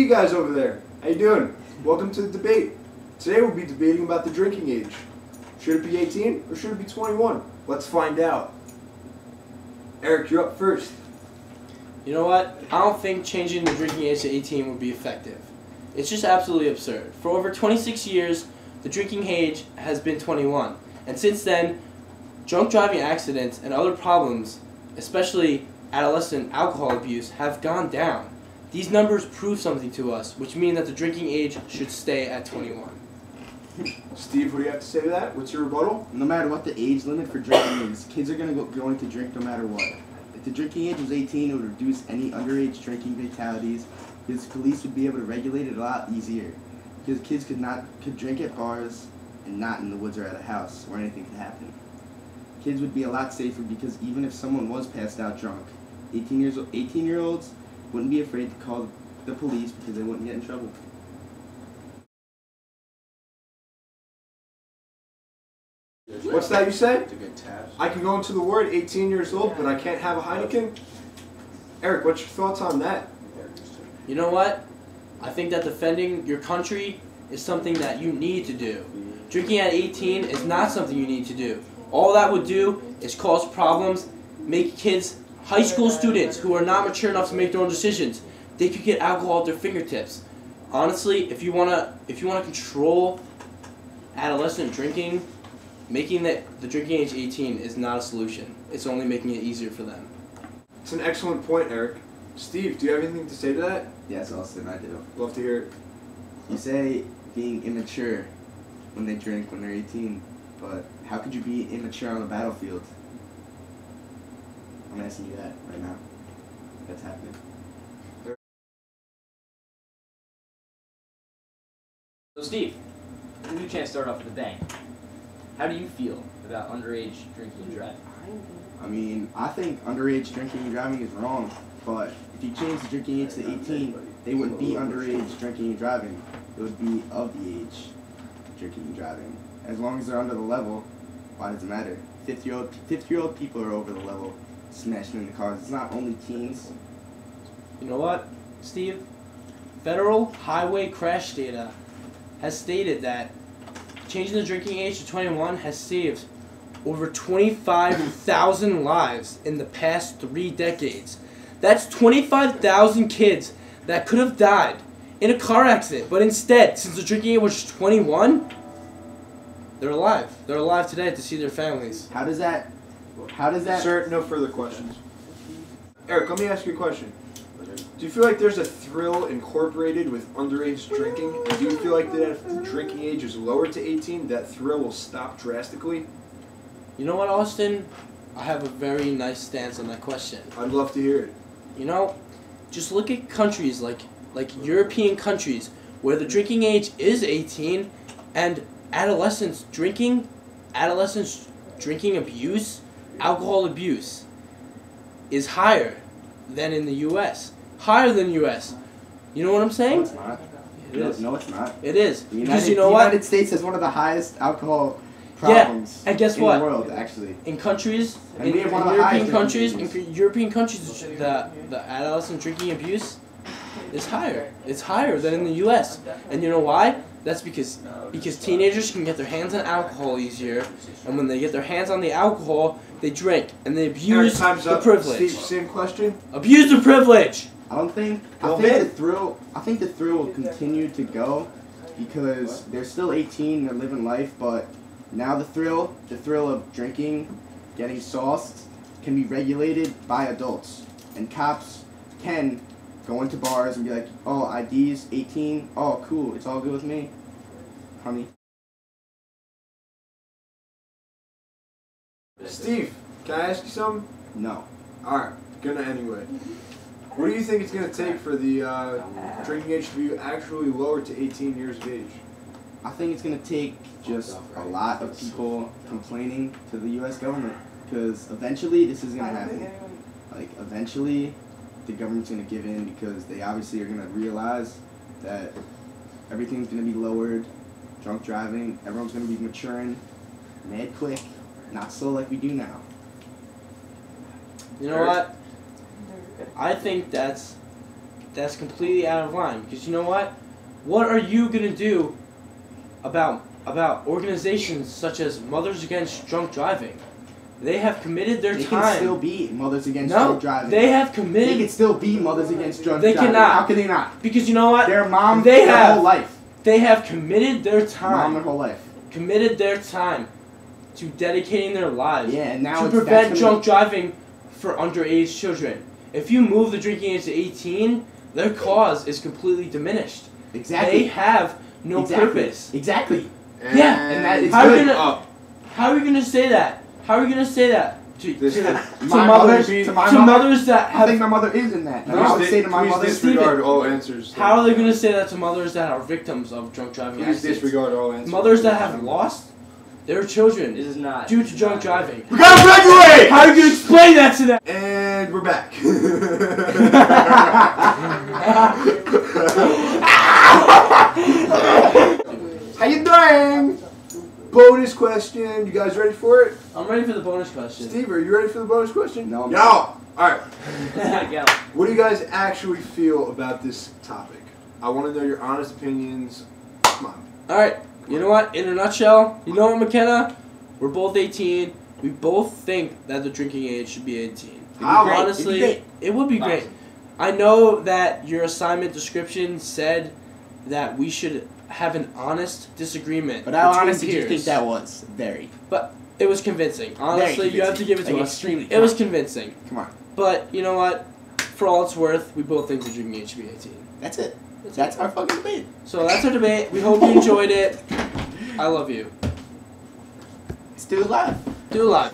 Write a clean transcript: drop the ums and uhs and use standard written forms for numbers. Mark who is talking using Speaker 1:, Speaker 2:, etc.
Speaker 1: see you guys over there. How you doing? Welcome to the debate. Today we'll be debating about the drinking age. Should it be 18 or should it be 21? Let's find out. Eric, you're up first.
Speaker 2: You know what? I don't think changing the drinking age to 18 would be effective. It's just absolutely absurd. For over 26 years, the drinking age has been 21. And since then, drunk driving accidents and other problems, especially adolescent alcohol abuse, have gone down. These numbers prove something to us, which mean that the drinking age should stay at 21.
Speaker 1: Steve, what do you have to say to that? What's your rebuttal?
Speaker 3: No matter what the age limit for drinking is, kids are going to drink no matter what. If the drinking age was 18, it would reduce any underage drinking fatalities, because police would be able to regulate it a lot easier. Because kids could drink at bars and not in the woods or at a house where anything could happen. Kids would be a lot safer because even if someone was passed out drunk, 18-year-olds wouldn't be afraid to call the police because they wouldn't get in trouble.
Speaker 1: What's that you say? I can go into the ward 18 years old, but I can't have a Heineken? Eric, what's your thoughts on that?
Speaker 2: You know what? I think that defending your country is something that you need to do. Drinking at 18 is not something you need to do. All that would do is cause problems, make kids, high school students who are not mature enough to make their own decisions, they could get alcohol at their fingertips. Honestly, if you wanna control adolescent drinking, making the drinking age 18 is not a solution. It's only making it easier for them.
Speaker 1: It's an excellent point, Eric. Steve, do you have anything to say to that?
Speaker 3: Yes, Austin, I do.
Speaker 1: Love to hear it.
Speaker 3: You say being immature when they drink when they're 18, but how could you be immature on the battlefield? I'm asking you that right now. That's happening.
Speaker 4: So Steve, a new chance to start off with a bang. How do you feel about underage drinking and driving?
Speaker 3: I mean, I think underage drinking and driving is wrong, but if you change the drinking age to 18, they wouldn't be underage drinking and driving. It would be of the age drinking and driving. As long as they're under the level, why does it matter? 50-year-old people are over the level, smashing into cars. It's not only teens.
Speaker 2: You know what, Steve? Federal highway crash data has stated that changing the drinking age to 21 has saved over 25,000 lives in the past 3 decades. That's 25,000 kids that could have died in a car accident, but instead, since the drinking age was 21, they're alive. They're alive today to see their families.
Speaker 3: How does that...
Speaker 1: Sir, no further questions. Eric, let me ask you a question. Do you feel like there's a thrill incorporated with underage drinking? And do you feel like that if the drinking age is lowered to 18, that thrill will stop drastically?
Speaker 2: You know what, Austin? I have a very nice stance on that question.
Speaker 1: I'd love to hear it.
Speaker 2: You know, just look at countries like European countries where the drinking age is 18 and adolescents drinking abuse, alcohol abuse is higher than in the U.S. Higher than the U.S. You know what I'm saying?
Speaker 3: No, it's not.
Speaker 2: It is.
Speaker 3: No, it's not.
Speaker 2: It is.
Speaker 3: Because
Speaker 2: you know
Speaker 3: the
Speaker 2: what?
Speaker 3: United States has one of the highest alcohol problems
Speaker 2: and guess
Speaker 3: in
Speaker 2: what?
Speaker 3: the world, actually.
Speaker 2: In countries,
Speaker 3: And we have one of the
Speaker 2: European
Speaker 3: highest
Speaker 2: countries,
Speaker 3: drinking
Speaker 2: in European countries, the adolescent drinking abuse is higher. It's higher than in the U.S. And you know why? That's because teenagers can get their hands on alcohol easier, and when they get their hands on the alcohol, they drink and they abuse the privilege.
Speaker 1: Steve, same question.
Speaker 2: Abuse the privilege.
Speaker 3: I think the thrill will continue to go because they're still 18, they're living life, but now the thrill of drinking, getting sauced, can be regulated by adults, and cops can go into bars and be like, oh, ID's 18, oh, cool, it's all good with me, honey.
Speaker 1: Steve, can I ask you something?
Speaker 3: No.
Speaker 1: Alright, gonna anyway. What do you think it's gonna take for the drinking age to be actually lowered to 18 years of age?
Speaker 3: I think it's going to take just a lot of people complaining to the U.S. government, because eventually this is going to happen. Like, eventually the government's going to give in because they obviously are going to realize that everything's going to be lowered, drunk driving, everyone's going to be maturing mad quick, not slow like we do now.
Speaker 2: You know what? I think that's that's completely out of line. Because you know what? What are you gonna do about organizations such as Mothers Against Drunk Driving? They have committed their
Speaker 3: They
Speaker 2: time.
Speaker 3: can still be Mothers Against
Speaker 2: No,
Speaker 3: Drunk Driving.
Speaker 2: they have
Speaker 3: They
Speaker 2: committed.
Speaker 3: can still be Mothers Against Drunk
Speaker 2: They
Speaker 3: Driving.
Speaker 2: cannot.
Speaker 3: How can they not?
Speaker 2: Because you know what?
Speaker 3: Their mom,
Speaker 2: They
Speaker 3: their
Speaker 2: have.
Speaker 3: whole life.
Speaker 2: They have committed their
Speaker 3: Mom,
Speaker 2: time.
Speaker 3: their whole life.
Speaker 2: Committed their time to dedicating their lives
Speaker 3: Yeah, and now
Speaker 2: to
Speaker 3: it's
Speaker 2: prevent
Speaker 3: that's
Speaker 2: drunk driving for underage children. If you move the drinking age to 18, their cause is completely diminished.
Speaker 3: Exactly.
Speaker 2: They have no
Speaker 3: Exactly.
Speaker 2: purpose.
Speaker 3: Exactly.
Speaker 2: Yeah,
Speaker 3: and that is
Speaker 2: How are you
Speaker 3: good.
Speaker 2: gonna? How are you gonna say that? How are you gonna say that to
Speaker 1: This-
Speaker 3: My
Speaker 2: mothers?
Speaker 3: mother-
Speaker 2: To
Speaker 3: my mother-
Speaker 2: mothers that
Speaker 3: I think
Speaker 2: have.
Speaker 3: my mother is in that. And
Speaker 1: Please
Speaker 3: I would say to my
Speaker 1: please
Speaker 3: mother,
Speaker 1: disregard all answers.
Speaker 2: How are they gonna say that to mothers that are victims of drunk driving
Speaker 1: Please
Speaker 2: accidents?
Speaker 1: disregard all answers.
Speaker 2: Mothers that have lost their children
Speaker 4: This is not
Speaker 2: due to drunk driving.
Speaker 1: We gotta graduate!
Speaker 2: How are you gonna explain that to them?
Speaker 1: And we're back.
Speaker 3: "How you doing?"
Speaker 1: Bonus question. You guys ready for it?
Speaker 2: I'm ready for the bonus question.
Speaker 1: Steve, are you ready for the bonus question?
Speaker 3: No, I'm
Speaker 1: No.
Speaker 3: not.
Speaker 1: All right.
Speaker 4: Let's go.
Speaker 1: What do you guys actually feel about this topic? I want to know your honest opinions. Come on.
Speaker 2: Alright, you know what? In a nutshell, you know what, McKenna? We're both 18. We both think that the drinking age should be 18.
Speaker 1: How?
Speaker 3: great.
Speaker 2: Honestly,
Speaker 3: It'd be great.
Speaker 2: it would be great. I know that your assignment description said that we should have an honest disagreement.
Speaker 3: But how
Speaker 2: between
Speaker 3: honest did you
Speaker 2: peers.
Speaker 3: think that was? Very.
Speaker 2: It was convincing. Honestly, you have to give it to
Speaker 3: Like,
Speaker 2: us.
Speaker 3: extremely.
Speaker 2: It was convincing.
Speaker 3: Come on.
Speaker 2: But you know what? For all it's worth, we both think the drinking age should be 18.
Speaker 3: That's it. That's our fucking debate.
Speaker 2: So that's our debate. We hope you enjoyed it. I love you.
Speaker 3: Still alive.
Speaker 2: Do live.